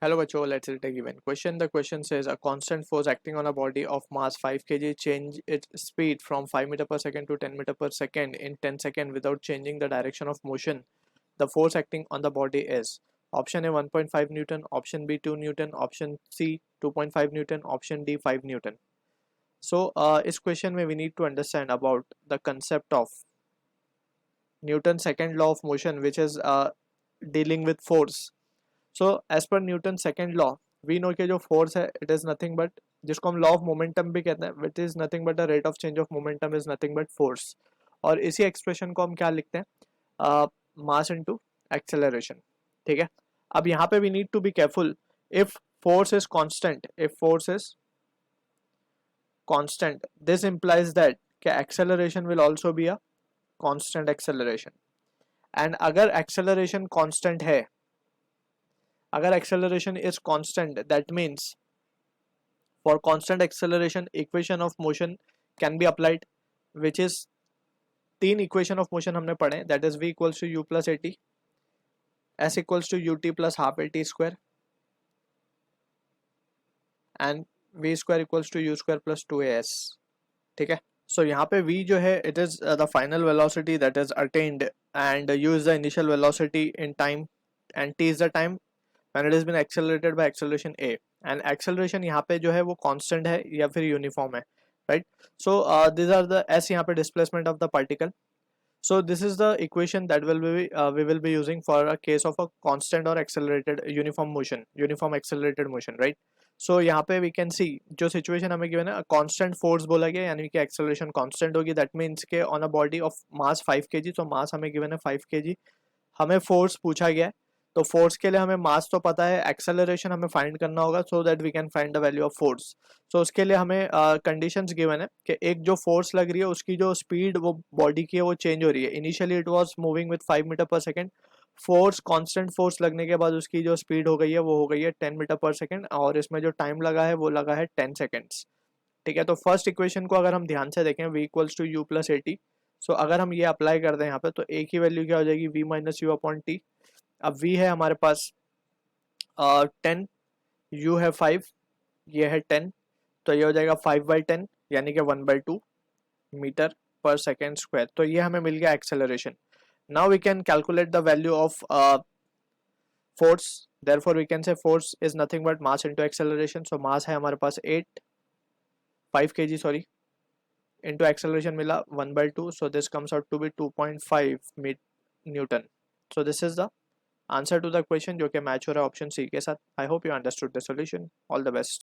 Hello बच्चों, let's take a given question. The question says a constant force acting on a body of mass 5 kg change its speed from 5 meter per second to 10 meter per second in 10 seconds without changing the direction of motion. The force acting on the body is option A 1.5 Newton, option B 2 Newton, option C 2.5 Newton, option D 5 Newton. So इस question में we need to understand about the concept of Newton's second law of motion, which is dealing with force. So as per Newton second law we know के जो force है it is nothing but, जिसको हम law of momentum भी कहते हैं, which is nothing but the rate of change of momentum is nothing but force. और इसी एक्सप्रेशन को हम क्या लिखते हैं, मास इनटू एक्सेलरेशन. ठीक है. अब यहाँ पे we need to be careful. If force is constant, if force is constant, this implies that कि acceleration will also be a constant acceleration. And अगर एक्सेलरेशन कांस्टेंट है, अगर acceleration is constant, that means for constant acceleration equation of motion can be applied, which is तीन equation of motion हमने पढ़े, that is v equals to u plus at, s equals to ut plus half at square and v square equals to u square plus 2as. ठीक है. So यहाँ पे v जो है it is the final velocity that is attained and u is the initial velocity in time and t is the time when it has been accelerated by acceleration a. and acceleration यहाँ पे जो है वो constant है या फिर uniform है, right? So these are the s यहाँ पे displacement of the particle. So this is the equation that we will be using for a case of a constant or accelerated uniform motion, uniform accelerated motion, right? So यहाँ पे we can see जो situation हमें given है, constant force बोला गया, यानी कि acceleration constant होगी. that means के on a body of mass 5 kg, तो mass हमें given है 5 kg, हमें force पूछा गया है, तो फोर्स के लिए हमें मास तो पता है, एक्सेलरेशन हमें फाइंड करना होगा so that we can find the value of force. So उसके लिए हमें कंडीशंस गिवन है कि एक जो फोर्स लग रही है उसकी जो स्पीड वो बॉडी की है वो चेंज हो रही है. Initially it was moving with 5 metre per second. Force constant force लगने के बाद उसकी जो स्पीड हो गई है वो हो गई है 10 मीटर पर सेकंड, और इसमें जो टाइम लगा है वो लगा है 10 सेकेंड्स. ठीक है. तो फर्स्ट इक्वेशन को अगर हम ध्यान से देखें, v equals to u plus at, so अगर हम ये अप्लाई कर दें यहाँ पे तो एक ही वैल्यू क्या हो जाएगी, v minus you upon T. अब v है हमारे पास 10, u है 5, ये है 10, तो ये हो जाएगा 5/10 यानी कि 1/2 मीटर पर सेकेंड स्क्वायर. तो ये हमें मिल गया acceleration. Now we can calculate the value of force. Therefore we can say force is nothing but mass into acceleration. So mass है हमारे पास 5 kg सॉरी, इनटू एक्सेलरेशन मिला 1/2, so this comes out to be 2.5 newton. So this is the answer to the question जो कि match हो रहा है option C के साथ. I hope you understood the solution. All the best.